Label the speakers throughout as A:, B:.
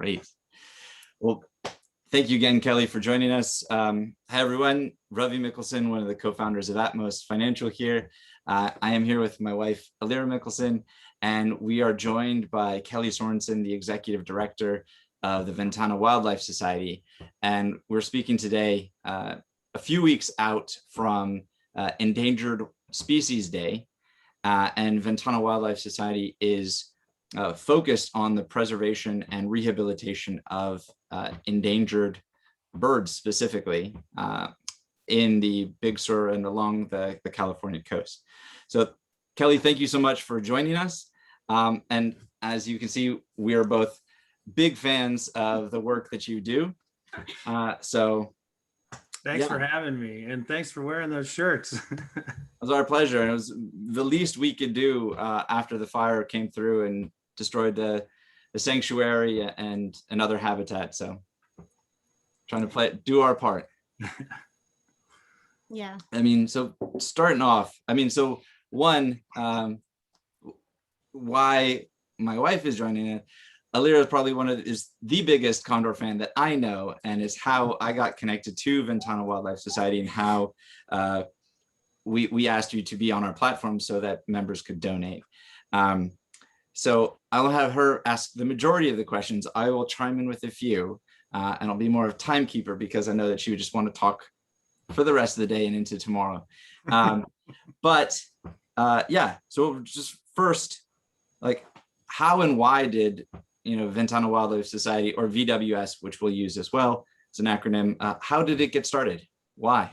A: Great. Well, thank you again, Kelly, for joining us. Hi, everyone. Ravi Mickelson, one of the co-founders of ATMOS Financial here. I am here with my wife, Alira Mickelson, and we are joined by Kelly Sorenson, the executive director of the Ventana Wildlife Society. And we're speaking today a few weeks out from Endangered Species Day. And Ventana Wildlife Society is focused on the preservation and rehabilitation of endangered birds, specifically in the Big Sur and along the California coast. So Kelly, thank you so much for joining us. And as you can see, we are both big fans of the work that you do.
B: Thanks for having me, and thanks for wearing those shirts.
A: It was our pleasure, and it was the least we could do after the fire came through and destroyed the sanctuary and other habitat. So trying to do our part.
C: Yeah.
A: I mean, so starting off, I mean, so one, why my wife is joining it. Alira is probably is the biggest condor fan that I know, and is how I got connected to Ventana Wildlife Society, and how we asked you to be on our platform so that members could donate. So I'll have her ask the majority of the questions. I will chime in with a few, and I'll be more of a timekeeper because I know that she would just want to talk for the rest of the day and into tomorrow. Yeah, so just first, like, how and why did Ventana Wildlife Society, or VWS, which we'll use as well, it's an acronym, how did it get started? Why?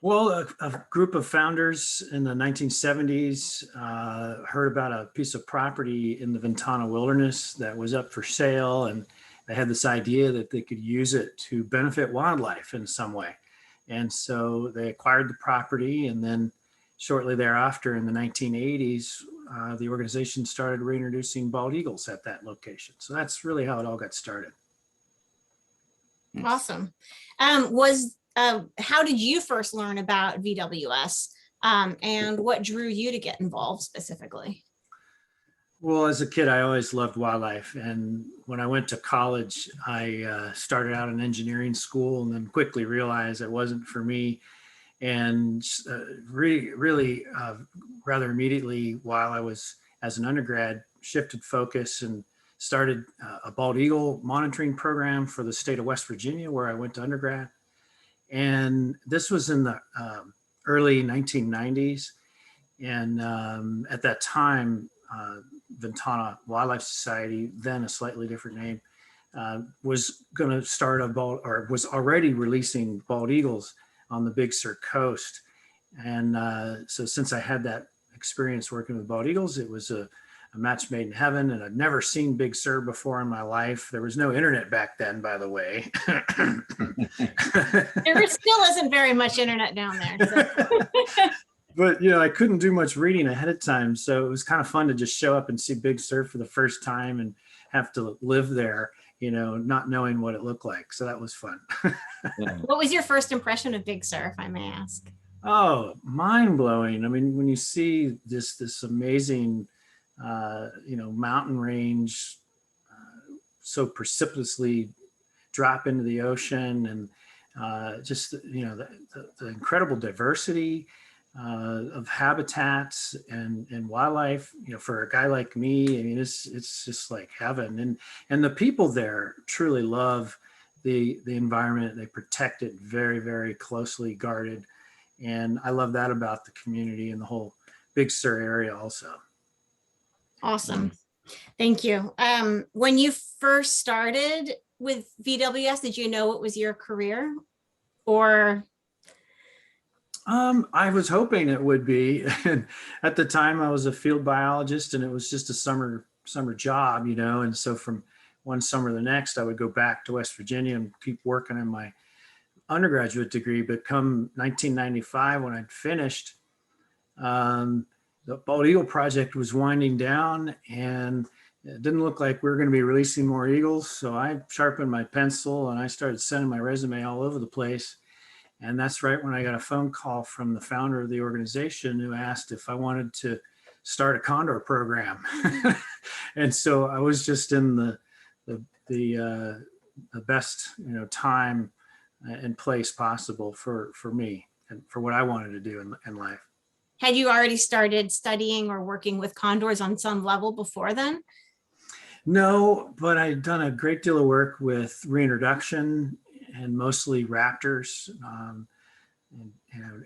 B: Well, a group of founders in the 1970s heard about a piece of property in the Ventana wilderness that was up for sale, and they had this idea that they could use it to benefit wildlife in some way. And so they acquired the property, and then shortly thereafter, in the 1980s, the organization started reintroducing bald eagles at that location. So that's really how it all got started.
C: Awesome. How did you first learn about VWS, and what drew you to get involved specifically?
B: Well, as a kid, I always loved wildlife. And when I went to college, I started out in engineering school and then quickly realized it wasn't for me. And really, rather immediately, while I was as an undergrad, shifted focus and started a bald eagle monitoring program for the state of West Virginia, where I went to undergrad. And this was in the early 1990s. And at that time, Ventana Wildlife Society, then a slightly different name, was going to start was already releasing bald eagles on the Big Sur coast. And so since I had that experience working with bald eagles, it was a match made in heaven, and I'd never seen Big Sur before in my life. There was no internet back then, by the way.
C: There still isn't very much internet down there. So.
B: But I couldn't do much reading ahead of time, so it was kind of fun to just show up and see Big Sur for the first time and have to live there, not knowing what it looked like. So that was fun.
C: What was your first impression of Big Sur, if I may ask?
B: Oh, mind blowing. I mean, when you see this amazing, mountain range so precipitously drop into the ocean, and just, the incredible diversity of habitats and wildlife, for a guy like me, I mean, it's just like heaven. And the people there truly love the environment. They protect it very, very closely guarded. And I love that about the community and the whole Big Sur area also.
C: Awesome. Thank you. When you first started with VWS, did you know it was your career, or?
B: I was hoping it would be. And at the time I was a field biologist, and it was just a summer job, and so from one summer to the next, I would go back to West Virginia and keep working on my undergraduate degree. But come 1995, when I'd finished, the bald eagle project was winding down, and it didn't look like we were going to be releasing more eagles. So I sharpened my pencil and I started sending my resume all over the place. And that's right when I got a phone call from the founder of the organization, who asked if I wanted to start a condor program. And so I was just in the the best, time and place possible for me and for what I wanted to do in life.
C: Had you already started studying or working with condors on some level before then?
B: No, but I've done a great deal of work with reintroduction and mostly raptors.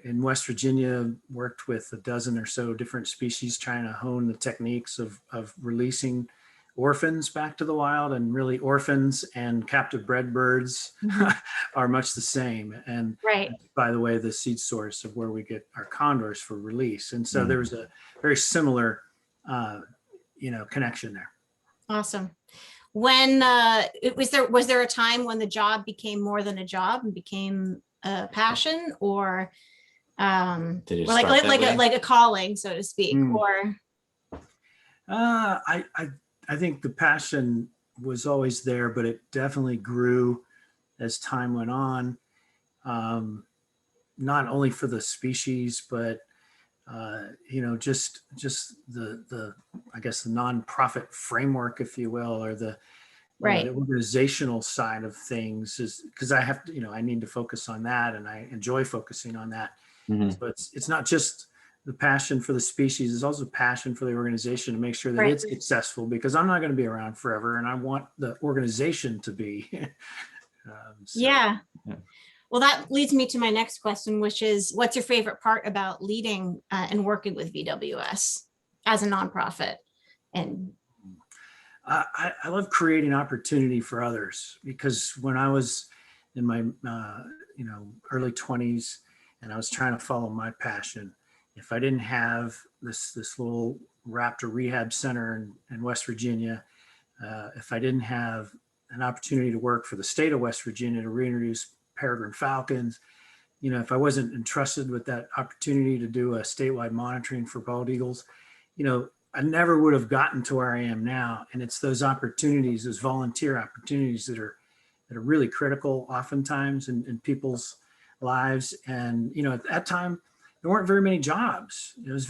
B: In West Virginia, worked with a dozen or so different species, trying to hone the techniques of releasing orphans back to the wild. And really, orphans and captive bred birds are much the same. And
C: Right.
B: by the way, the seed source of where we get our condors for release. And so there was a very similar, connection there.
C: Awesome. When was there a time when the job became more than a job and became a passion, or like a calling, so to speak? Or
B: I think the passion was always there, but it definitely grew as time went on. Not only for the species, but just the I guess the nonprofit framework, if you will, or the
C: right.
B: the organizational side of things, is because I have to, I need to focus on that, and I enjoy focusing on that. So it's not just the passion for the species, it's also passion for the organization to make sure that
C: Right.
B: it's successful, because I'm not going to be around forever, and I want the organization to be.
C: Yeah. Well, that leads me to my next question, which is, what's your favorite part about leading and working with VWS as a nonprofit? And
B: I love creating opportunity for others, because when I was in my early 20s and I was trying to follow my passion, if I didn't have this little raptor rehab center in West Virginia, if I didn't have an opportunity to work for the state of West Virginia to reintroduce peregrine falcons, if I wasn't entrusted with that opportunity to do a statewide monitoring for bald eagles, I never would have gotten to where I am now. And it's those opportunities, those volunteer opportunities that are really critical oftentimes in people's lives. And, at that time, there weren't very many jobs. It was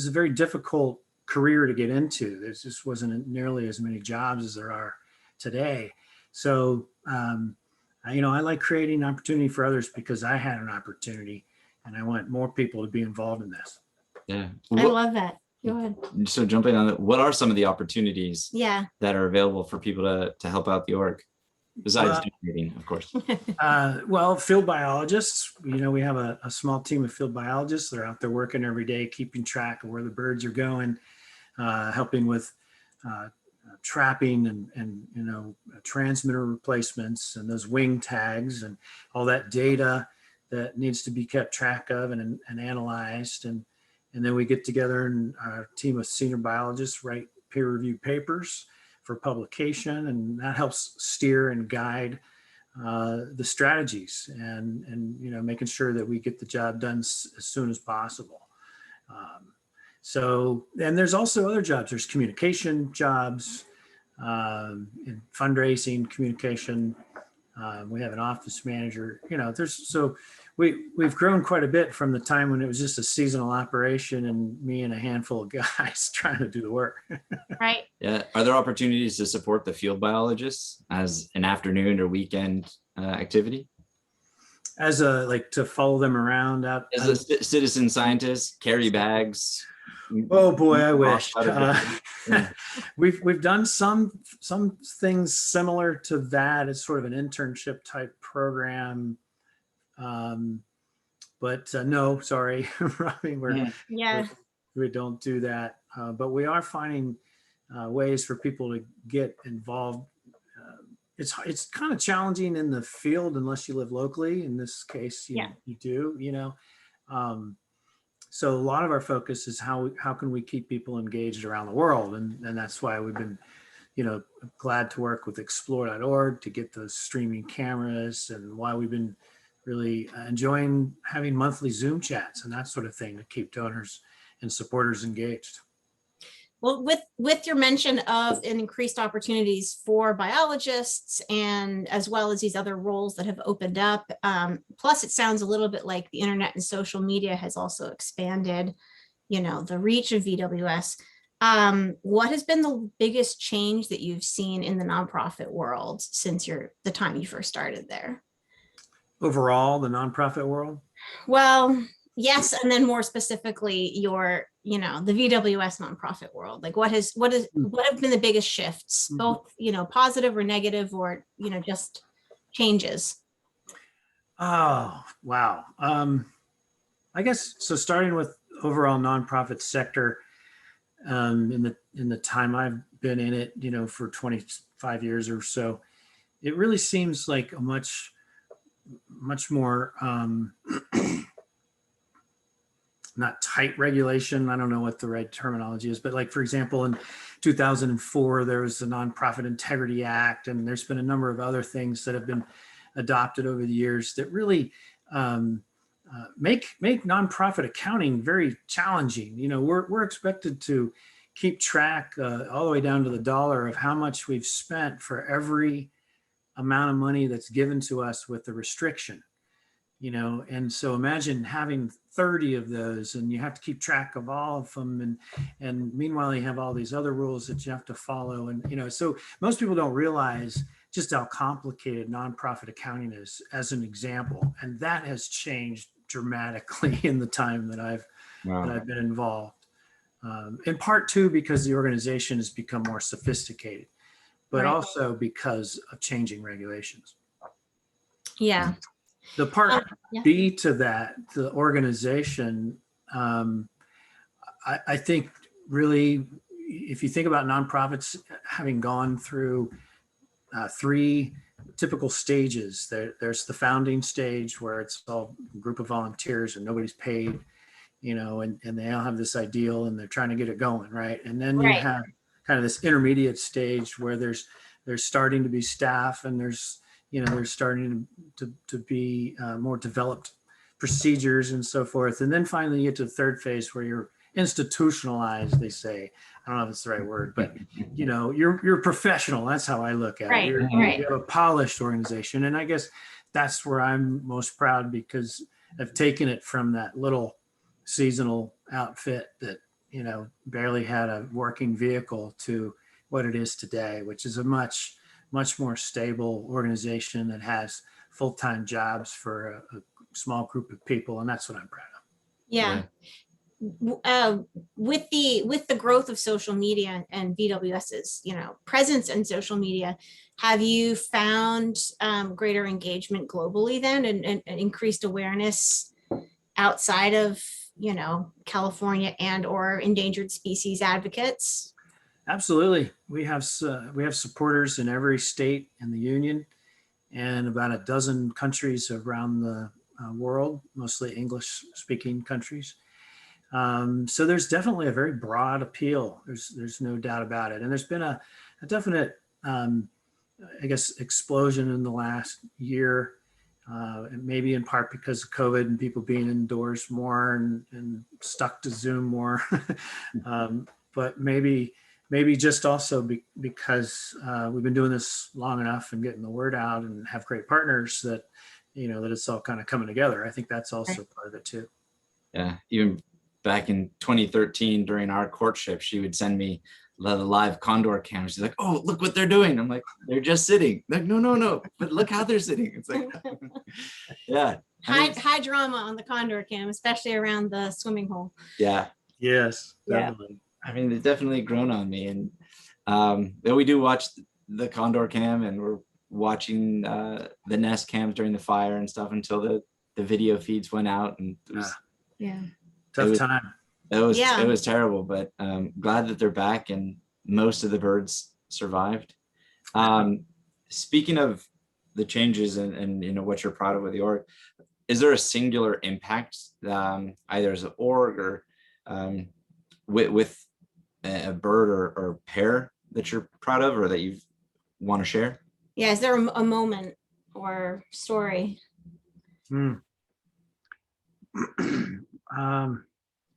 B: a very difficult career to get into. There just wasn't nearly as many jobs as there are today. So, I like creating opportunity for others because I had an opportunity, and I want more people to be involved in this.
A: Yeah.
C: I love that. Go ahead.
A: So jumping on that, what are some of the opportunities
C: Yeah.
A: that are available for people to help out the org, besides donating, of course?
B: Well, field biologists, we have a small team of field biologists that are out there working every day, keeping track of where the birds are going, helping with trapping and transmitter replacements and those wing tags and all that data that needs to be kept track of and analyzed. And then we get together, and our team of senior biologists write peer-reviewed papers for publication, and that helps steer and guide the strategies and making sure that we get the job done as soon as possible. And there's also other jobs. There's communication jobs, in fundraising, communication. We have an office manager. We've grown quite a bit from the time when it was just a seasonal operation and me and a handful of guys trying to do the work.
C: Right.
A: Yeah. Are there opportunities to support the field biologists as an afternoon or weekend activity?
B: As to follow them around out
A: as a citizen scientist, carry bags?
B: Oh boy, I wish.
A: Yeah.
B: We've done some things similar to that. It's sort of an internship type program. But no, sorry, Robbie, we don't do that. But we are finding ways for people to get involved. It's kind of challenging in the field unless you live locally. In this case, you do. So a lot of our focus is how can we keep people engaged around the world, and that's why we've been, glad to work with explore.org to get those streaming cameras, and why we've been really enjoying having monthly Zoom chats and that sort of thing to keep donors and supporters engaged.
C: Well, with your mention of increased opportunities for biologists, and as well as these other roles that have opened up, plus it sounds a little bit like the internet and social media has also expanded, the reach of VWS. What has been the biggest change that you've seen in the nonprofit world since the time you first started there?
B: Overall, the nonprofit world?
C: Well, yes, and then more specifically, the VWS nonprofit world. Like, what have been the biggest shifts, both positive or negative, or just changes?
B: Oh, wow. I guess so. Starting with overall nonprofit sector, in the time I've been in it, for 25 years or so, it really seems like a much more not tight regulation. I don't know what the right terminology is, but like, for example, in 2004, there was the Nonprofit Integrity Act, and there's been a number of other things that have been adopted over the years that really make nonprofit accounting very challenging. We're expected to keep track all the way down to the dollar of how much we've spent for every amount of money that's given to us with the restriction. And so imagine having 30 of those, and you have to keep track of all of them. And meanwhile, you have all these other rules that you have to follow. And, so most people don't realize just how complicated nonprofit accounting is, as an example. And that has changed dramatically in the time that I've been involved. In part too, because the organization has become more sophisticated, but also because of changing regulations.
C: Yeah.
B: The part B to that, the organization, I think really, if you think about nonprofits having gone through 3 typical stages, there's the founding stage where it's all a group of volunteers and nobody's paid, and they all have this ideal and they're trying to get it going, right? And then you have kind of this intermediate stage where there's starting to be staff, and there's starting to be more developed procedures and so forth. And then finally you get to the third phase where you're institutionalized, they say. I don't know if it's the right word, but you're professional. That's how I look at it. You have a polished organization. And I guess that's where I'm most proud, because I've taken it from that little seasonal outfit that, barely had a working vehicle to what it is today, which is a much more stable organization that has full-time jobs for a small group of people. And that's what I'm proud of.
C: Yeah. With the growth of social media and VWS's, presence in social media, have you found greater engagement globally then, and increased awareness outside of, California and or endangered species advocates?
B: Absolutely. We have supporters in every state in the union, and about a dozen countries around the world, mostly English-speaking countries. So there's definitely a very broad appeal. There's no doubt about it. And there's been a definite, explosion in the last year, and maybe in part because of COVID and people being indoors more and stuck to Zoom more. But maybe just also because we've been doing this long enough and getting the word out and have great partners that, that it's all kind of coming together. I think that's also part of it too.
A: Yeah, even back in 2013 during our courtship, she would send me the live condor cam. She's like, "Oh, look what they're doing." I'm like, "They're just sitting." Like, no, but look how they're sitting. It's like, yeah.
C: High drama on the condor cam, especially around the swimming hole.
A: Yeah.
B: Yes, definitely.
A: I mean, they've definitely grown on me. And then we do watch the condor cam, and we're watching the nest cams during the fire and stuff until the video feeds went out. And it was,
B: tough time.
A: It was terrible, but glad that they're back and most of the birds survived. Speaking of the changes and what you're proud of with the org, is there a singular impact, either as an org or with a bird or pair that you're proud of or that you want to share?
C: Yeah, is there a moment or story?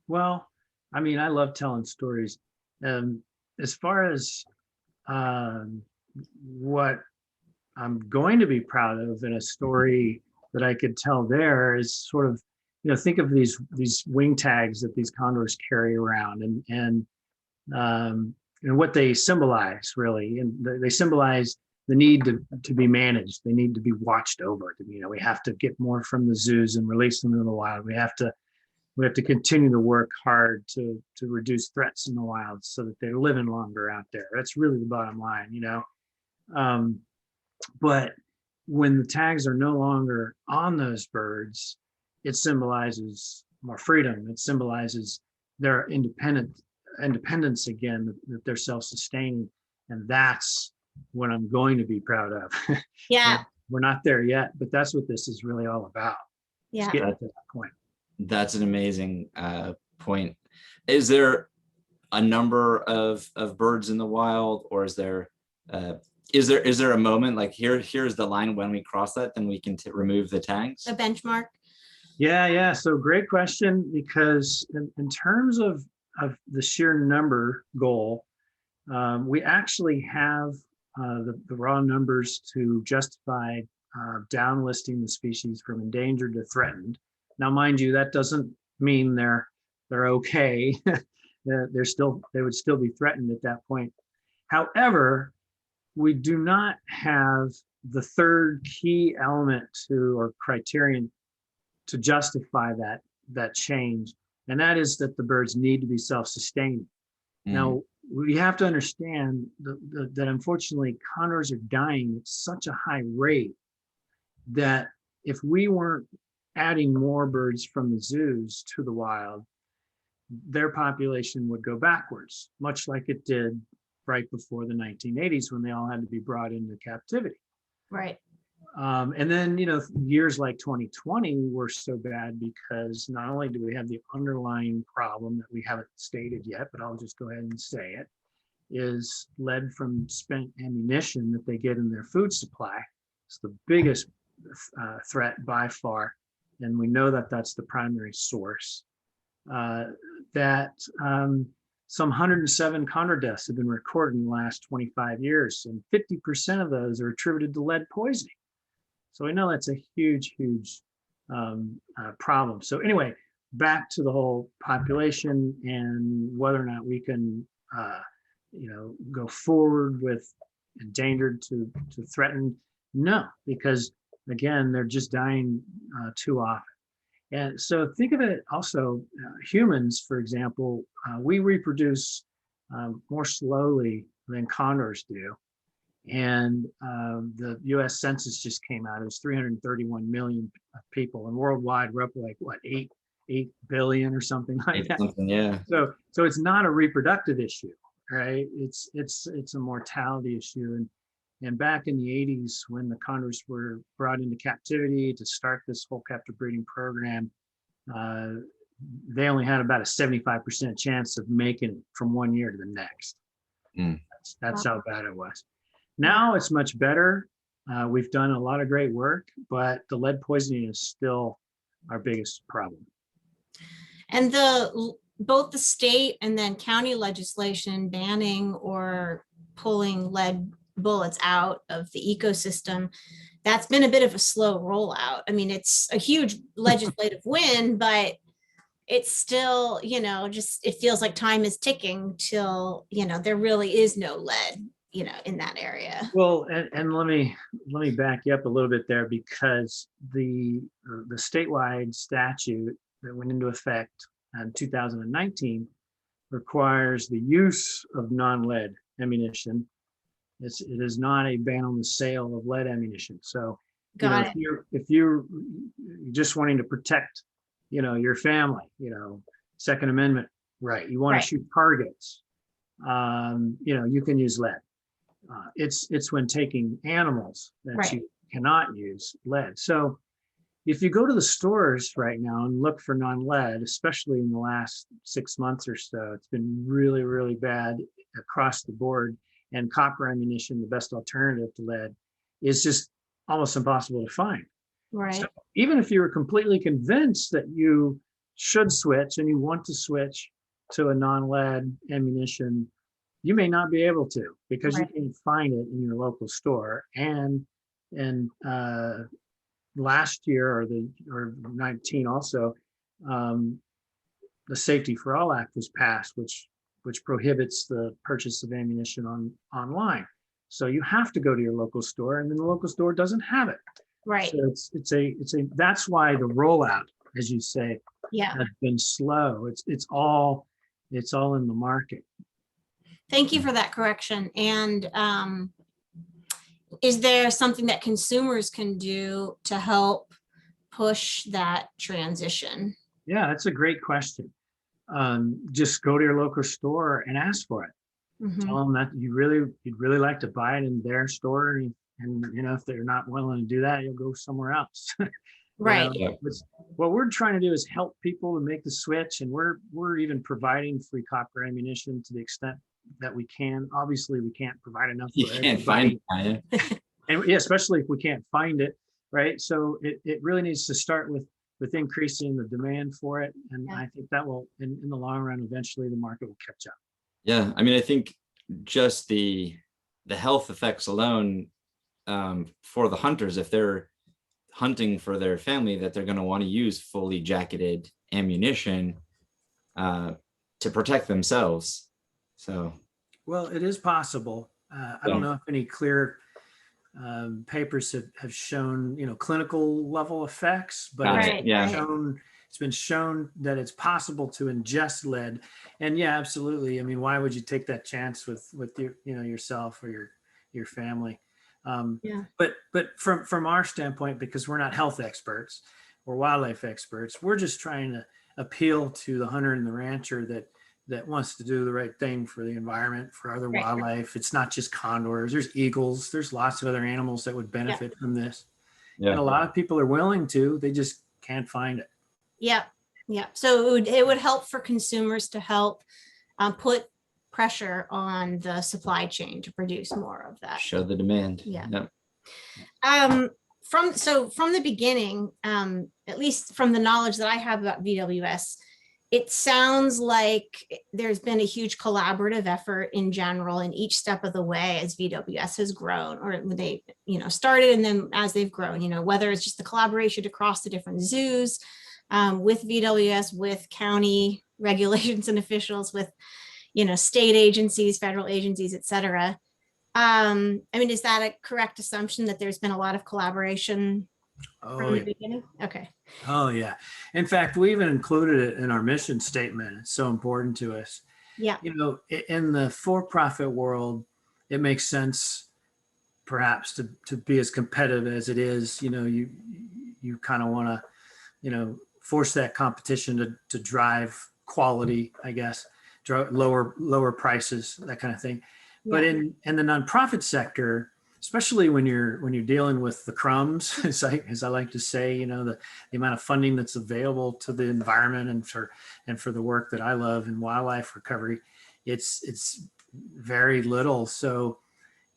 B: Well, I mean, I love telling stories. As far as what I'm going to be proud of in a story that I could tell there is sort of, think of these wing tags that these condors carry around, and and what they symbolize really. And they symbolize the need to be managed. They need to be watched over. We have to get more from the zoos and release them in the wild. We have to continue to work hard to reduce threats in the wild so that they're living longer out there. That's really the bottom line, But when the tags are no longer on those birds, it symbolizes more freedom. It symbolizes their independence again, that they're self-sustaining. And that's what I'm going to be proud of.
C: Yeah.
B: We're not there yet, but that's what this is really all about.
C: Yeah.
B: Getting to that point.
A: That's an amazing point. Is there a number of birds in the wild, or is there a moment like here's the line, when we cross that, then we can remove the tags?
C: A benchmark?
B: Yeah. So great question, because in terms of the sheer number goal, we actually have the raw numbers to justify downlisting the species from endangered to threatened. Now, mind you, that doesn't mean they're okay. They would still be threatened at that point. However, we do not have the third key element or criterion to justify that change, and that is that the birds need to be self-sustaining. Now, we have to understand that unfortunately condors are dying at such a high rate that if we weren't adding more birds from the zoos to the wild, their population would go backwards, much like it did right before the 1980s when they all had to be brought into captivity.
C: Right.
B: And then, years like 2020 were so bad because not only do we have the underlying problem that we haven't stated yet, but I'll just go ahead and say it, is lead from spent ammunition that they get in their food supply. It's the biggest threat by far. And we know that that's the primary source. Some 107 condor deaths have been recorded in the last 25 years, and 50% of those are attributed to lead poisoning. So we know that's a huge problem. So anyway, back to the whole population and whether or not we can, go forward with endangered to threatened. No, because again, they're just dying too often. And so think of it also, humans, for example, we reproduce more slowly than condors do. And the US Census just came out. It was 331 million people, and worldwide we're up to like what, 8 billion or something like that.
A: Yeah.
B: So it's not a reproductive issue, right? It's a mortality issue. And back in the 80s, when the condors were brought into captivity to start this whole captive breeding program, they only had about a 75% chance of making it from one year to the next. That's how bad it was. Now it's much better. We've done a lot of great work, but the lead poisoning is still our biggest problem.
C: And both the state and then county legislation banning or pulling lead bullets out of the ecosystem, that's been a bit of a slow rollout. I mean, it's a huge legislative win, but it's still, it feels like time is ticking till, there really is no lead, in that area.
B: Well, and let me back you up a little bit there, because the statewide statute that went into effect in 2019 requires the use of non-lead ammunition. It is not a ban on the sale of lead ammunition. So, if you're just wanting to protect, your family, Second Amendment right, you want to shoot targets, you can use lead. It's when taking animals that you cannot use lead. So if you go to the stores right now and look for non-lead, especially in the last 6 months or so, it's been really, really bad across the board. And copper ammunition, the best alternative to lead, is just almost impossible to find.
C: Right.
B: So even if you were completely convinced that you should switch and you want to switch to a non-lead ammunition, you may not be able to, because you can't find it in your local store. And last year or 19 also, the Safety for All Act was passed, which which prohibits the purchase of ammunition online. So you have to go to your local store, and then the local store doesn't have it.
C: Right.
B: So that's why the rollout, as you say,
C: Yeah.
B: has been slow. It's all in the market.
C: Thank you for that correction. And is there something that consumers can do to help push that transition?
B: Yeah, that's a great question. Just go to your local store and ask for it.
C: Mhm.
B: Tell them that you'd really like to buy it in their store, and if they're not willing to do that, you'll go somewhere else.
C: Right.
B: What we're trying to do is help people to make the switch, and we're even providing free copper ammunition to the extent that we can. Obviously, we can't provide enough.
A: You can't find it.
B: And yeah, especially if we can't find it, right? So it really needs to start with increasing the demand for it, and I think that will, in the long run, eventually the market will catch up.
A: Yeah, I mean, I think just the health effects alone for the hunters, if they're hunting for their family, that they're going to want to use fully jacketed ammunition to protect themselves. So,
B: well, it is possible. I don't know if any clear papers have shown clinical level effects, but it's been shown that it's possible to ingest lead. And yeah, absolutely. I mean, why would you take that chance with your yourself or your family? But from our standpoint, because we're not health experts or wildlife experts, we're just trying to appeal to the hunter and the rancher that wants to do the right thing for the environment, for other wildlife. It's not just condors, there's eagles, there's lots of other animals that would benefit from this. And a lot of people are willing to, they just can't find it.
C: Yeah. So it would help for consumers to help put pressure on the supply chain to produce more of that.
A: Show the demand.
C: Yeah. From the beginning, at least from the knowledge that I have about VWS, it sounds like there's been a huge collaborative effort in general in each step of the way as VWS has grown, or when they, started, and then as they've grown, whether it's just the collaboration across the different zoos, with VWS, with county regulations and officials, with, state agencies, federal agencies, et cetera. I mean, is that a correct assumption that there's been a lot of collaboration from the beginning? Okay.
B: Oh, yeah. In fact, we even included it in our mission statement. It's so important to us.
C: Yeah.
B: In the for-profit world, it makes sense perhaps to be as competitive as it is. You kind of want to, force that competition to drive quality, I guess, lower prices, that kind of thing. Yeah. But in the nonprofit sector, especially when you're dealing with the crumbs, as I like to say, the amount of funding that's available to the environment and for the work that I love in wildlife recovery, it's very little. So,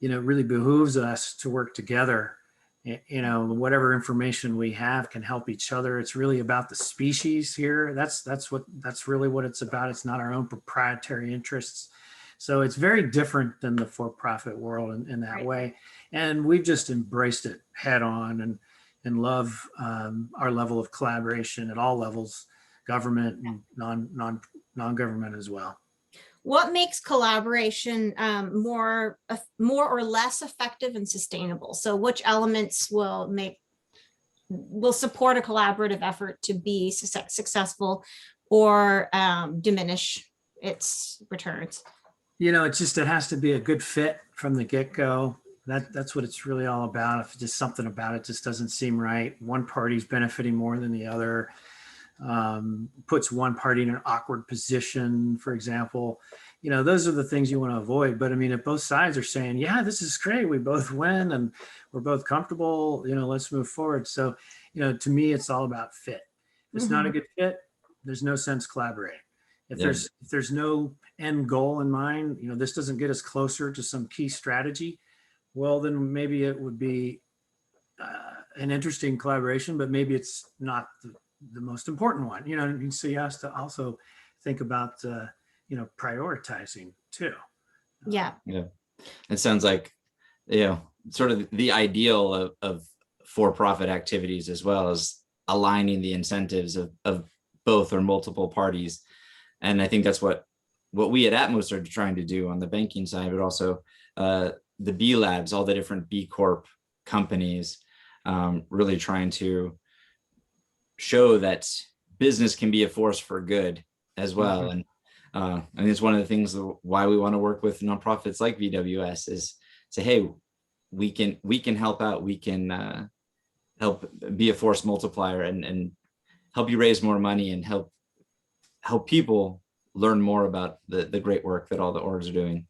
B: it really behooves us to work together. Whatever information we have can help each other. It's really about the species here. That's really what it's about. It's not our own proprietary interests. So it's very different than the for-profit world in that way. And we've just embraced it head on and love our level of collaboration at all levels, government and non-government as well.
C: What makes collaboration more or less effective and sustainable? So which elements will support a collaborative effort to be successful or diminish its returns?
B: It has to be a good fit from the get-go. That's what it's really all about. If just something about it just doesn't seem right, one party's benefiting more than the other, puts one party in an awkward position, for example, those are the things you want to avoid. But I mean, if both sides are saying, yeah, this is great, we both win and we're both comfortable, let's move forward. So, to me, it's all about fit. If it's not a good fit, there's no sense collaborating. If there's no end goal in mind, this doesn't get us closer to some key strategy, well, then maybe it would be an interesting collaboration, but maybe it's not the most important one. So you have to also think about prioritizing too.
C: Yeah.
A: It sounds like sort of the ideal of for-profit activities, as well as aligning the incentives of both or multiple parties. And I think that's what what we at ATMOS are trying to do on the banking side, but also the B labs, all the different B Corp companies, really trying to show that business can be a force for good as well.
B: Mhm.
A: And I think it's one of the things why we want to work with nonprofits like VWS is say, hey, we can help out, we can help be a force multiplier and help you raise more money and help people learn more about the great work that all the orgs are doing.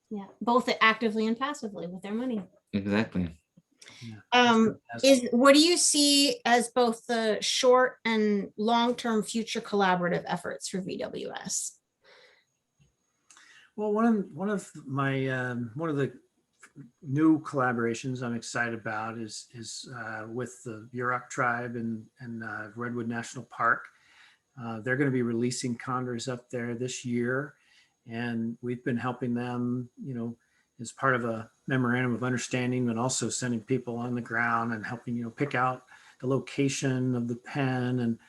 C: Yeah, both actively and passively with their money.
A: Exactly.
C: What do you see as both the short and long-term future collaborative efforts for VWS?
B: Well, one of the new collaborations I'm excited about is with the Yurok tribe and Redwood National Park. They're going to be releasing condors up there this year, and we've been helping them, as part of a memorandum of understanding, and also sending people on the ground and helping, pick out the location of the pen and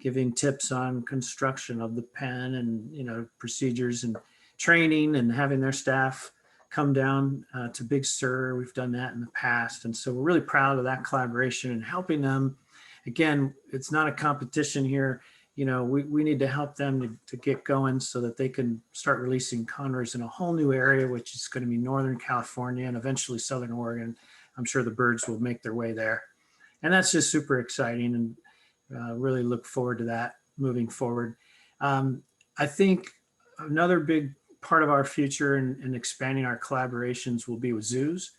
B: giving tips on construction of the pen and, procedures and training, and having their staff come down to Big Sur. We've done that in the past. And so we're really proud of that collaboration and helping them. Again, it's not a competition here. We need to help them to get going so that they can start releasing condors in a whole new area, which is going to be Northern California and eventually Southern Oregon. I'm sure the birds will make their way there. And that's just super exciting, and really look forward to that moving forward. I think another big part of our future in expanding our collaborations will be with zoos,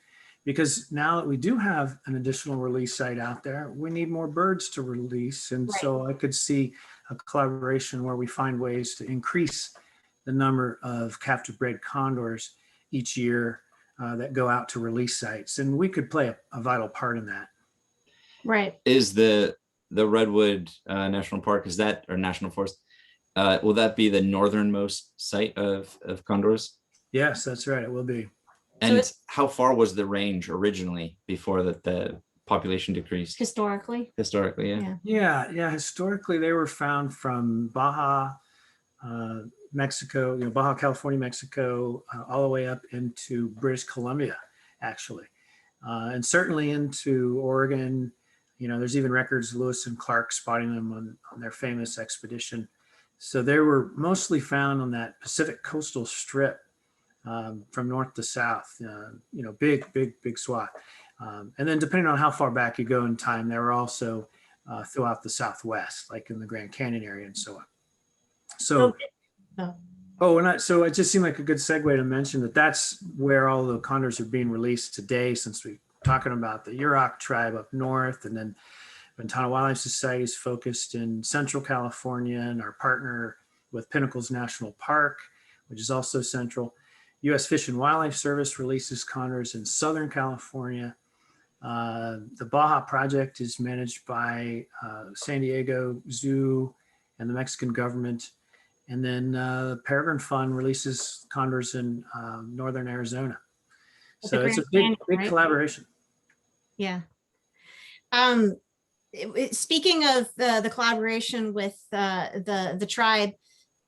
B: because now that we do have an additional release site out there, we need more birds to release. And so I could see a collaboration where we find ways to increase the number of captive bred condors each year that go out to release sites. And we could play a vital part in that.
C: Right.
A: Is the Redwood National Park, or National Forest, will that be the northernmost site of condors?
B: Yes, that's right. It will be.
A: And so how far was the range originally before the population decreased?
C: Historically,
B: yeah. Historically, they were found from Baja, Mexico, Baja California, Mexico, all the way up into British Columbia, actually, and certainly into Oregon. There's even records of Lewis and Clark spotting them on their famous expedition. So they were mostly found on that Pacific coastal strip, from north to south, big swath. And then depending on how far back you go in time, they were also throughout the Southwest, like in the Grand Canyon area and so on. So, so it just seemed like a good segue to mention that that's where all the condors are being released today, since we're talking about the Yurok tribe up north, and then Ventana Wildlife Society is focused in Central California, and our partner with Pinnacles National Park, which is also central. U.S. Fish and Wildlife Service releases condors in Southern California. The Baja project is managed by San Diego Zoo and the Mexican government. And then the Peregrine Fund releases condors in northern Arizona. So it's a big collaboration.
C: Yeah. Speaking of the collaboration with the tribe,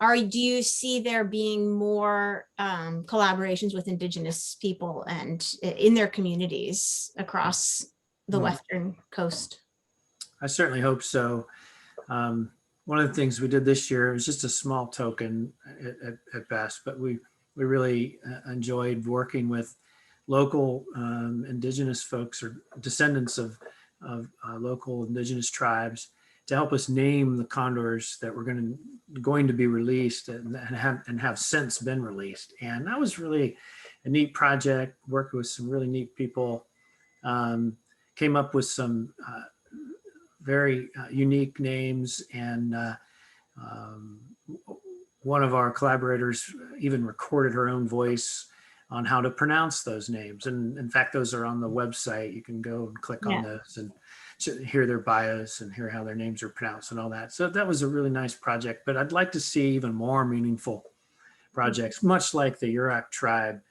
C: do you see there being more collaborations with indigenous people and in their communities across the western coast?
B: I certainly hope so. One of the things we did this year was just a small token at best, but we really enjoyed working with local indigenous folks or descendants of local indigenous tribes to help us name the condors that were going to be released and have since been released. And that was really a neat project, working with some really neat people, came up with some very unique names. And one of our collaborators even recorded her own voice on how to pronounce those names. And in fact, those are on the website. You can go and click on those and hear their bios and hear how their names are pronounced and all that. So that was a really nice project, but I'd like to see even more meaningful projects, much like the Yurok tribe,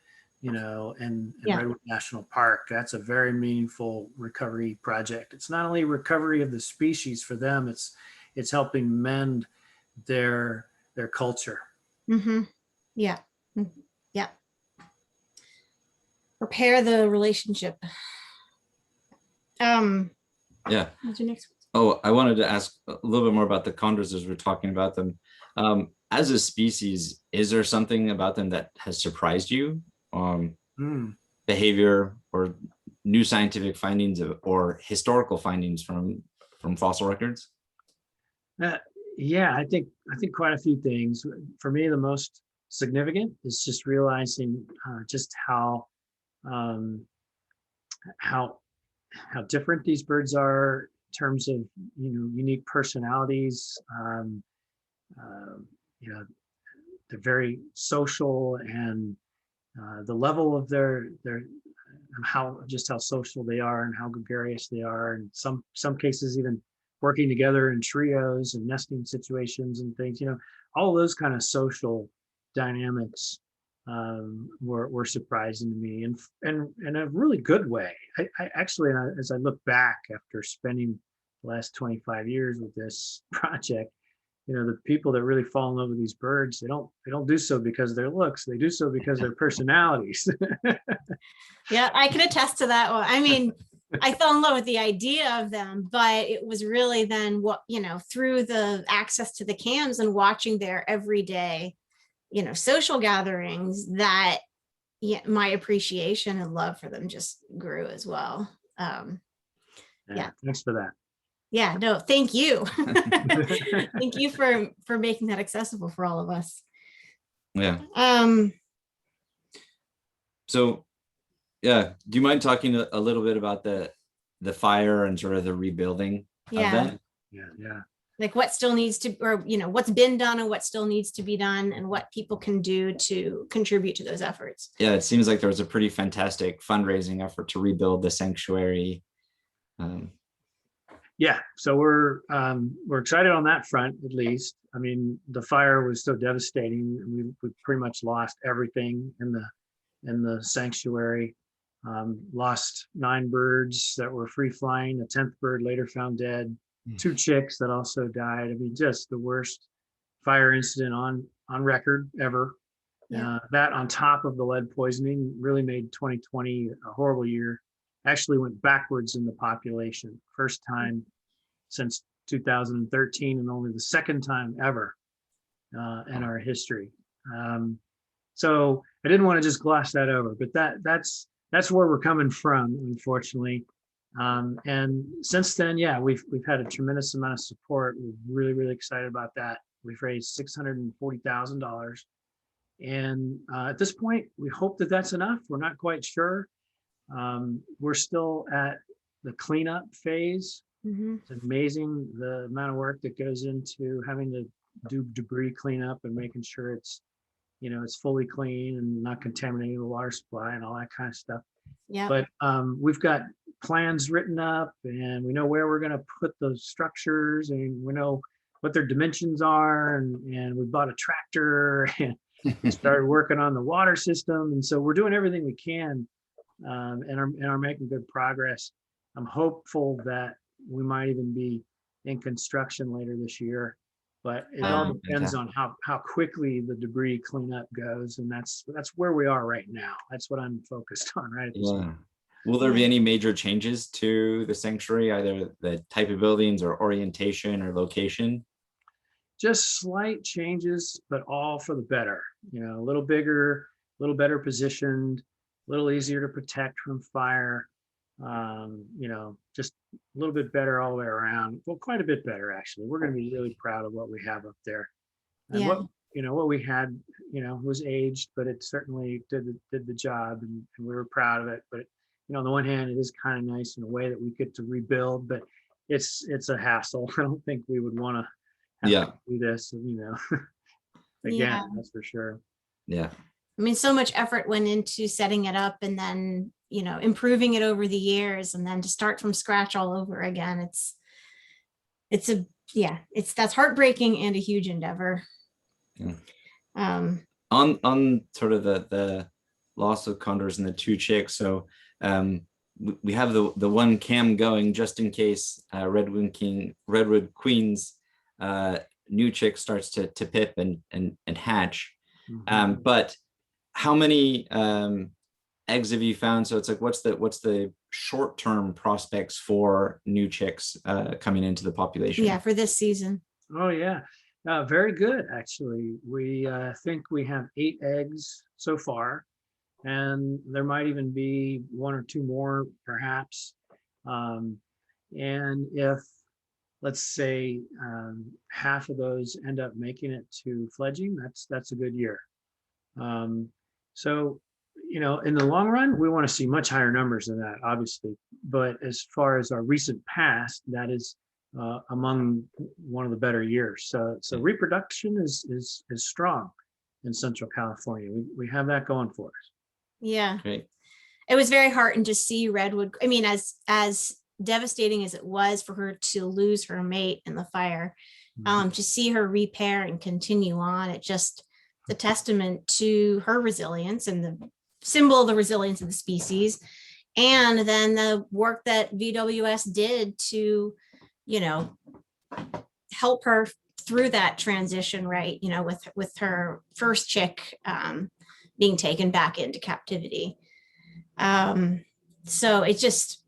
B: and Redwood National Park. That's a very meaningful recovery project. It's not only recovery of the species for them, it's helping mend their culture.
C: Mm-hmm. Yeah. Yeah. Repair the relationship.
A: Yeah.
C: What's your next?
A: Oh, I wanted to ask a little bit more about the condors as we're talking about them. As a species, is there something about them that has surprised you? Behavior or new scientific findings or historical findings from fossil records?
B: Yeah, I think quite a few things. For me, the most significant is just realizing just um, how different these birds are in terms of unique personalities. You know, they're very social, and the level of their how social they are and how gregarious they are, and some cases even working together in trios and nesting situations and things. All those kind of social dynamics were surprising to me, and in a really good way. I actually, as I look back after spending the last 25 years with this project, the people that really fall in love with these birds, they don't do so because of their looks. They do so because of their personalities.
C: Yeah, I can attest to that one. I mean, I fell in love with the idea of them, but it was really then through the access to the cams and watching their everyday, social gatherings, that my appreciation and love for them just grew as well. Yeah.
B: Thanks for that.
C: Yeah, no, thank you. Thank you for making that accessible for all of us.
A: Yeah. So, yeah, do you mind talking a little bit about the fire and sort of the rebuilding of that?
B: Yeah.
C: Like what still needs to, or what's been done and what still needs to be done, and what people can do to contribute to those efforts. Yeah,
A: it seems like there was a pretty fantastic fundraising effort to rebuild the sanctuary.
B: Yeah, so we're excited on that front, at least. I mean, the fire was so devastating. We pretty much lost everything in the sanctuary. Lost 9 birds that were free flying. A 10th bird later found dead. 2 chicks that also died. I mean, just the worst fire incident on record ever. Yeah. That on top of the lead poisoning really made 2020 a horrible year. Actually went backwards in the population. First time since 2013, and only the second time ever in our history. So I didn't want to just gloss that over, but that's where we're coming from, unfortunately. And since then, yeah, we've had a tremendous amount of support. We're really, really excited about that. We've raised $640,000. And at this point, we hope that that's enough. We're not quite sure. We're still at the cleanup phase. Mm-hmm. It's amazing the amount of work that goes into having to do debris cleanup and making sure it's fully clean and not contaminating the water supply and all that kind of stuff. Yeah. But we've got plans written up, and we know where we're going to put those structures, and we know what their dimensions are, and we bought a tractor and started working on the water system. And so we're doing everything we can, and are making good progress. I'm hopeful that we might even be in construction later this year, but it all depends on how quickly the debris cleanup goes, and that's where we are right now. That's what I'm focused on right at this moment.
A: Will there be any major changes to the sanctuary, either the type of buildings or orientation or location?
B: Just slight changes, but all for the better. A little bigger, a little better positioned, a little easier to protect from fire. Just a little bit better all the way around. Well, quite a bit better, actually. We're going to be really proud of what we have up there. And what we had, was aged, but it certainly did the job, and we were proud of it. But on the one hand, it is kind of nice in a way that we get to rebuild, but it's a hassle. I don't think we would want to have to do this, again, that's for sure. Yeah.
C: I mean, so much effort went into setting it up, and then, improving it over the years, and then to start from scratch all over again. That's heartbreaking and a huge endeavor.
A: Yeah. On sort of the loss of condors and the 2 chicks. So we have the one cam going just in case Redwood Queen's new chick starts to pip and hatch. But how many eggs have you found? So it's like, what's the short-term prospects for new chicks coming into the population?
C: Yeah, for this season.
B: Oh yeah, very good actually. We think we have 8 eggs so far, and there might even be 1 or 2 more perhaps. And if, let's say, half of those end up making it to fledging, that's a good year. So, in the long run, we want to see much higher numbers than that, obviously. But as far as our recent past, that is among one of the better years. So reproduction is strong in Central California. We have that going for us.
C: Yeah.
A: Great.
C: It was very heartening to see Redwood. I mean, as devastating as it was for her to lose her mate in the fire, to see her repair and continue on, it just the testament to her resilience and the symbol of the resilience of the species. And then the work that VWS did to, help her through that transition, right? With her first chick being taken back into captivity. So it just,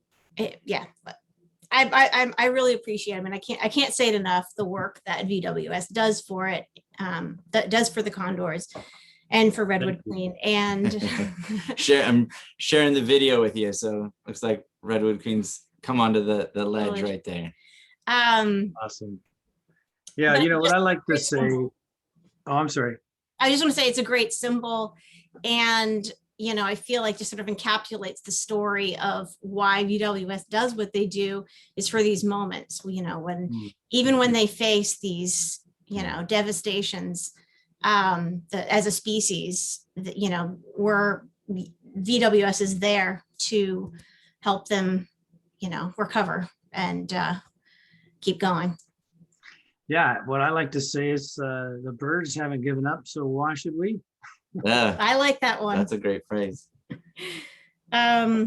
C: yeah. I really appreciate it. I mean, I can't say it enough, the work that VWS does for it, that does for the condors and for Redwood Queen. And
A: I'm sharing the video with you. So looks like Redwood Queen's come onto the ledge right there.
B: Awesome. Yeah, what I like to say. Oh, I'm sorry.
C: I just want to say it's a great symbol. And I feel like just sort of encapsulates the story of why VWS does what they do is for these moments, even when they face these, devastations, as a species, VWS is there to help them, recover and keep going.
B: Yeah, what I like to say is the birds haven't given up, so why should we?
A: Yeah,
C: I like that one.
A: That's a great phrase.
C: Yeah.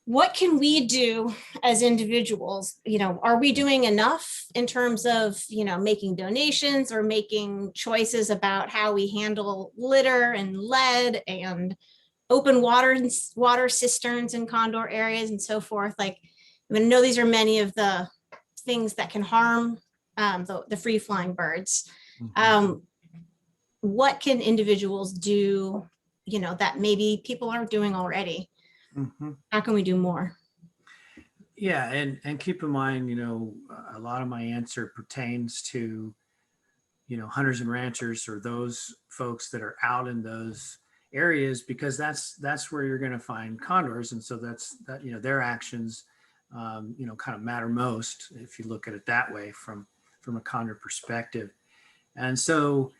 C: What can we do as individuals? Are we doing enough in terms of, making donations or making choices about how we handle litter and lead and open water cisterns in condor areas and so forth? Like, I know these are many of the things that can harm the free-flying birds. What can individuals do, that maybe people aren't doing already? How can we do more?
B: Yeah, and keep in mind, a lot of my answer pertains to, hunters and ranchers, or those folks that are out in those areas, because that's where you're going to find condors, and so that their actions, kind of matter most if you look at it that way from a condor perspective. And so,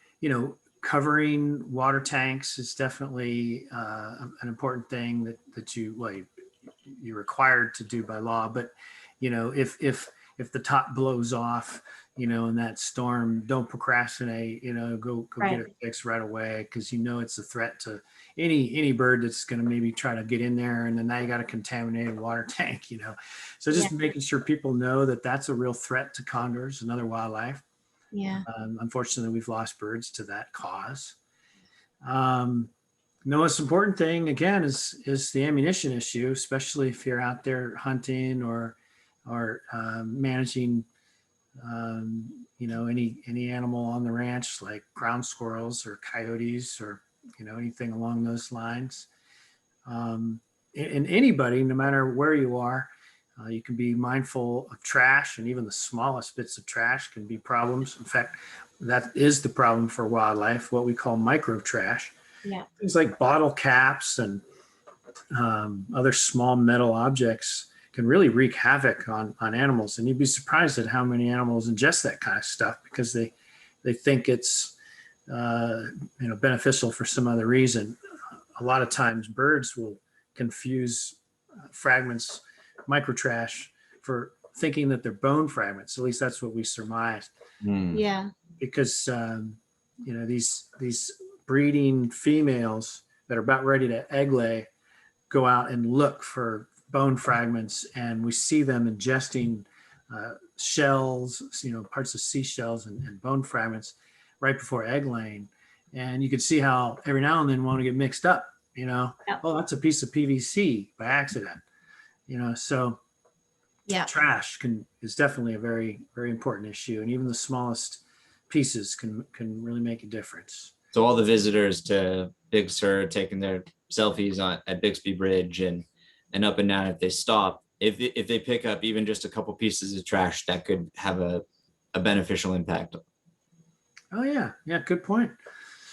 B: covering water tanks is definitely an important thing that you're required to do by law. But, if the top blows off, in that storm, don't procrastinate, go
C: Right.
B: get it fixed right away, because it's a threat to any bird that's going to maybe try to get in there, and then now you got a contaminated water tank, So just making sure people know that that's a real threat to condors and other wildlife.
C: Yeah.
B: Unfortunately, we've lost birds to that cause. The most important thing, again, is the ammunition issue, especially if you're out there hunting or managing, any animal on the ranch, like ground squirrels or coyotes or anything along those lines. And anybody, no matter where you are, you can be mindful of trash, and even the smallest bits of trash can be problems. In fact, that is the problem for wildlife, what we call micro trash.
C: Yeah.
B: Things like bottle caps and other small metal objects can really wreak havoc on animals. And you'd be surprised at how many animals ingest that kind of stuff because they think it's beneficial for some other reason. A lot of times birds will confuse fragments, microtrash, for thinking that they're bone fragments. At least that's what we surmised.
C: Yeah.
B: Because these breeding females that are about ready to egg lay go out and look for bone fragments, and we see them ingesting shells, parts of seashells and bone fragments right before egg laying. And you can see how every now and then one will get mixed up,
C: Yep.
B: oh, that's a piece of PVC by accident, so
C: Yeah.
B: trash is definitely a very, very important issue. And even the smallest pieces can really make a difference.
A: So all the visitors to Big Sur taking their selfies at Bixby Bridge and up and down, if they stop, if they pick up even just a couple pieces of trash, that could have a beneficial impact.
B: Oh yeah, good point.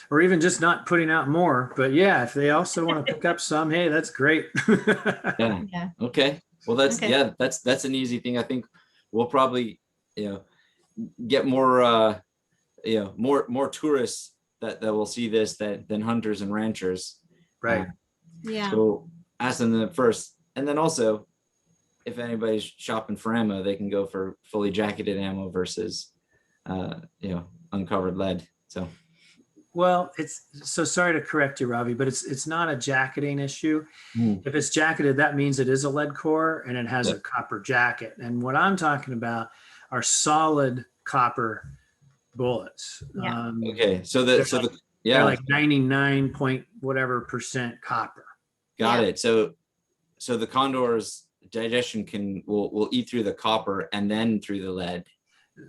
B: Or even just not putting out more, but yeah, if they also want to pick up some, hey, that's great.
A: Yeah.
C: Yeah.
A: Okay. Well, that's
C: Okay.
A: yeah, that's an easy thing. I think we'll probably get more more tourists that will see this than hunters and ranchers.
B: Right.
C: Yeah.
A: So ask them first, and then also, if anybody's shopping for ammo, they can go for fully jacketed ammo versus uncovered lead. So.
B: Well, it's so sorry to correct you, Ravi, but it's not a jacketing issue. If it's jacketed, that means it is a lead core and it has a copper jacket. And what I'm talking about are solid copper bullets.
C: Yeah.
A: Okay,
B: they're like 99 point whatever percent copper.
A: Got it. So the condor's digestion will eat through the copper and then through the lead.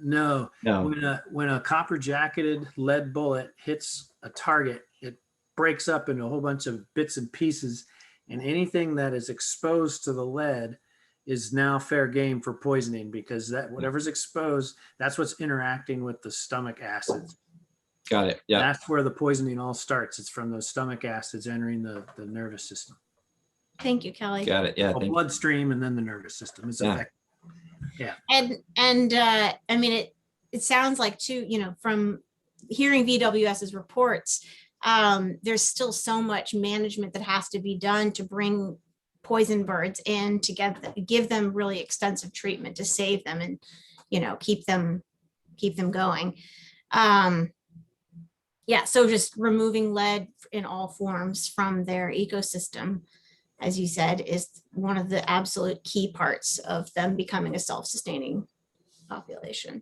B: No. When a copper jacketed lead bullet hits a target, it breaks up into a whole bunch of bits and pieces, and anything that is exposed to the lead is now fair game for poisoning, because that whatever's exposed, that's what's interacting with the stomach acids.
A: Got it. Yeah.
B: That's where the poisoning all starts. It's from those stomach acids entering the nervous system.
C: Thank you, Kelly.
A: Got it. Yeah.
B: Bloodstream and then the nervous system is affected. Yeah.
C: And I mean, it sounds like too, from hearing VWS's reports, there's still so much management that has to be done to bring poison birds in, to give them really extensive treatment to save them and, keep them going. Yeah. So just removing lead in all forms from their ecosystem, as you said, is one of the absolute key parts of them becoming a self-sustaining population.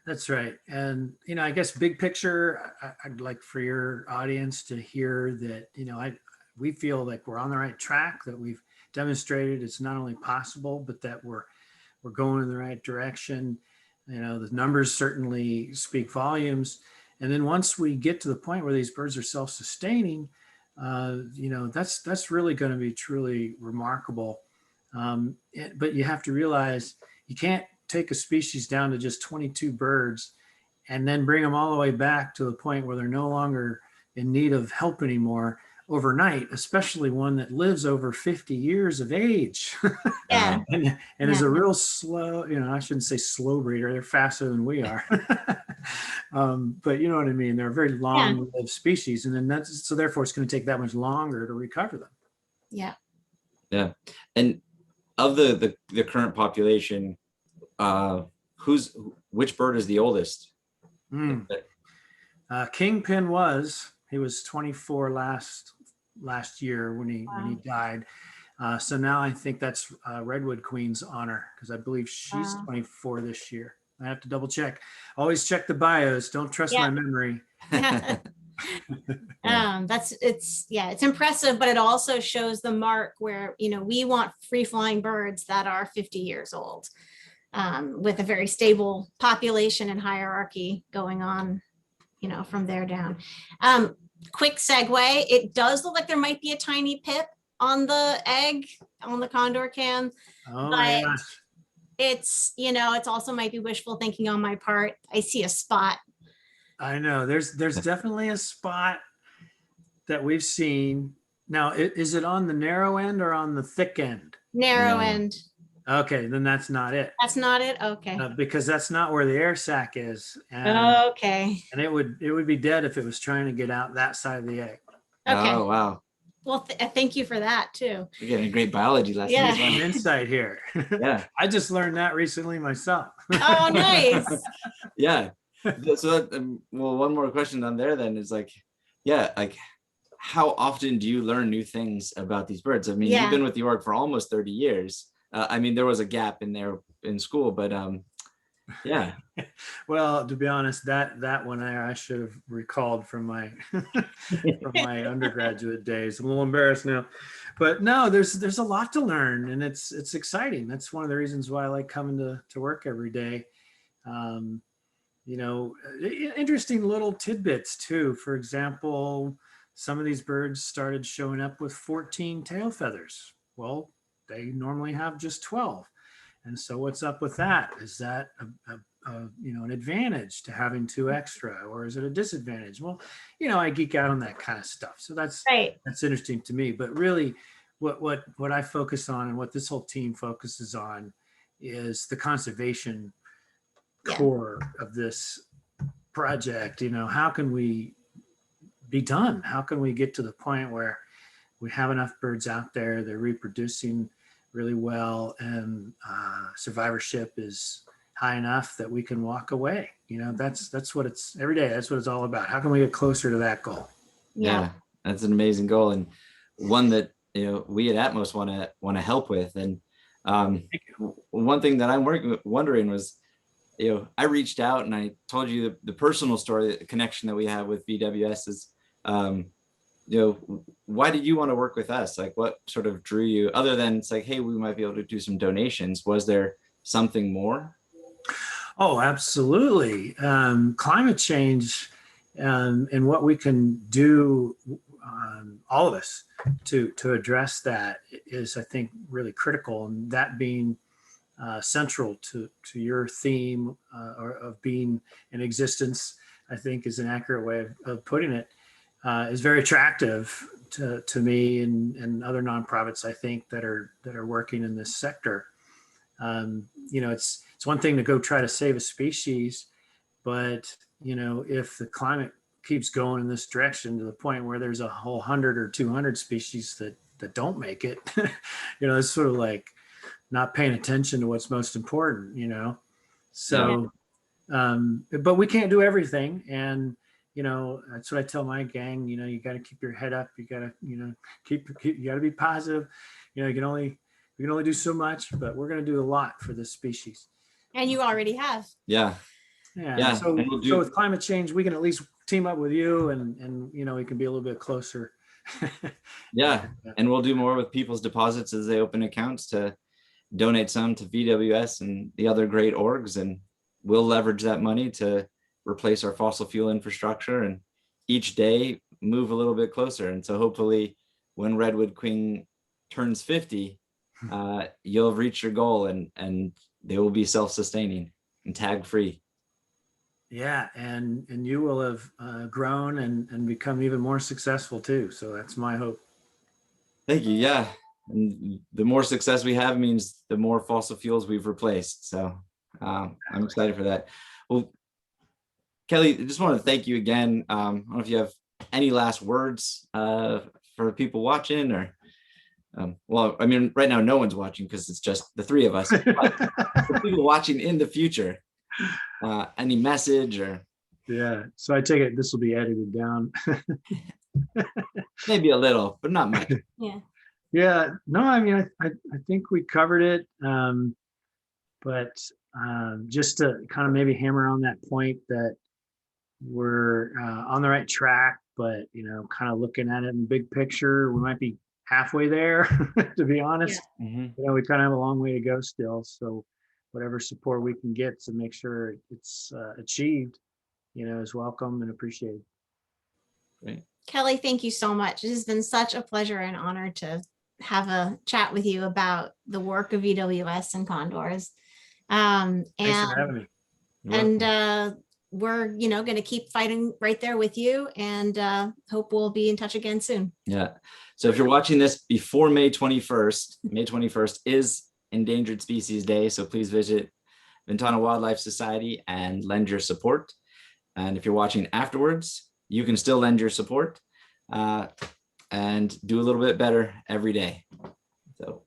B: That's right. And, I guess big picture, I'd like for your audience to hear that, we feel like we're on the right track, that we've demonstrated it's not only possible, but that we're going in the right direction. The numbers certainly speak volumes. And then once we get to the point where these birds are self-sustaining, that's really going to be truly remarkable. But you have to realize you can't take a species down to just 22 birds and then bring them all the way back to the point where they're no longer in need of help anymore overnight, especially one that lives over 50 years of age.
C: Yeah.
B: and is a real slow, I shouldn't say slow breeder, they're faster than we are. But you know what I mean? They're a very long-lived species. And then so therefore it's going to take that much longer to recover them.
C: Yeah.
A: Yeah. And of the current population, which bird is the oldest?
B: Kingpin he was 24 last year when he died. So now I think that's Redwood Queen's honor, because I believe she's 24 this year. I have to double check. Always check the bios. Don't trust my memory.
C: It's impressive, but it also shows the mark where, we want free flying birds that are 50 years old, with a very stable population and hierarchy going on, from there down. Quick segue. It does look like there might be a tiny pip on the egg on the condor cam.
B: Oh,
C: but
B: yeah.
C: It's, it's also might be wishful thinking on my part. I see a spot.
B: I know there's definitely a spot that we've seen. Now, is it on the narrow end or on the thick end?
C: Narrow end.
B: Okay, then that's not it.
C: That's not it. Okay.
B: Because that's not where the air sac is.
C: Okay.
B: And it would be dead if it was trying to get out that side of the egg.
C: Okay.
A: Oh, wow.
C: Well, thank you for that too.
A: You're getting a great biology lesson.
C: Yeah.
A: As well.
B: An insight here.
A: Yeah.
B: I just learned that recently myself.
C: Oh, nice.
A: Yeah. So one more question on there then is how often do you learn new things about these birds? I mean, you've been with the org for almost 30 years. There was a gap in there in school, but yeah.
B: Well, to be honest, that one I should have recalled from my from my undergraduate days. I'm a little embarrassed now, but no, there's a lot to learn, and it's exciting. That's one of the reasons why I like coming to work every day. You know, interesting little tidbits too. For example, some of these birds started showing up with 14 tail feathers. Well, they normally have just 12. And so what's up with that? Is that you know, an advantage to having 2 extra, or is it a disadvantage? Well, you know, I geek out on that kind of stuff. So that's interesting to me. But really, what I focus on, and what this whole team focuses on, is the conservation core of this project. You know, how can we be done? How can we get to the point where we have enough birds out there, they're reproducing really well, and survivorship is high enough that we can walk away? You know, that's what it's every day. That's what it's all about. How can we get closer to that goal?
A: Yeah, that's an amazing goal, and one that, you know, we at ATMOS want to help with. And one thing that I'm wondering was, you know, I reached out and I told you the personal story, the connection that we have with VWS is, you know, why did you want to work with us? Like, what sort of drew you, other than it's like, hey, we might be able to do some donations? Was there something more?
B: Oh, absolutely. Climate change, and what we can do, all of us, to address that is, I think, really critical. And that being central to your theme of being in existence, I think, is an accurate way of putting it. Is very attractive to me and other nonprofits, I think, that are working in this sector. You know, it's one thing to go try to save a species, but, you know, if the climate keeps going in this direction to the point where there's a whole 100 or 200 species that don't make it, you know, it's sort of like not paying attention to what's most important, you know. So, but we can't do everything, and you know, that's what I tell my gang. You know, you got to keep your head up. You got to, you know, keep you got to be positive. You know, we can only do so much, but we're going to do a lot for this species.
C: And you already have.
B: Yeah. So with climate change, we can at least team up with you, and you know, we can be a little bit closer.
A: Yeah, and we'll do more with people's deposits as they open accounts to donate some to VWS and the other great orgs, and we'll leverage that money to replace our fossil fuel infrastructure, and each day move a little bit closer. And so hopefully when Redwood Queen turns 50, you'll have reached your goal, and they will be self-sustaining and tag free.
B: Yeah, and you will have grown and become even more successful too. So that's my hope.
A: Thank you. Yeah, and the more success we have means the more fossil fuels we've replaced. So I'm excited for that. Well, Kelly, I just want to thank you again. I don't know if you have any last words for people watching, or well, I mean, right now no one's watching because it's just the 3 of us. But for people watching in the future, any message? Or
B: yeah, so I take it this will be edited down.
A: Maybe a little, but not much.
B: Yeah, no, I mean, I think we covered it, but just to kind of maybe hammer on that point that we're on the right track, but, you know, kind of looking at it in big picture, we might be halfway there. To be honest, you know, we kind of have a long way to go still. So whatever support we can get to make sure it's achieved, you know, is welcome and appreciated.
A: Great.
C: Kelly, thank you so much. It has been such a pleasure and honor to have a chat with you about the work of VWS and condors.
B: Thanks for having me.
C: And we're, you know, going to keep fighting right there with you, and hope we'll be in touch again soon.
A: Yeah. So if you're watching this before May 21st, May 21st is Endangered Species Day. So please visit Ventana Wildlife Society and lend your support. And if you're watching afterwards, you can still lend your support and do a little bit better every day. So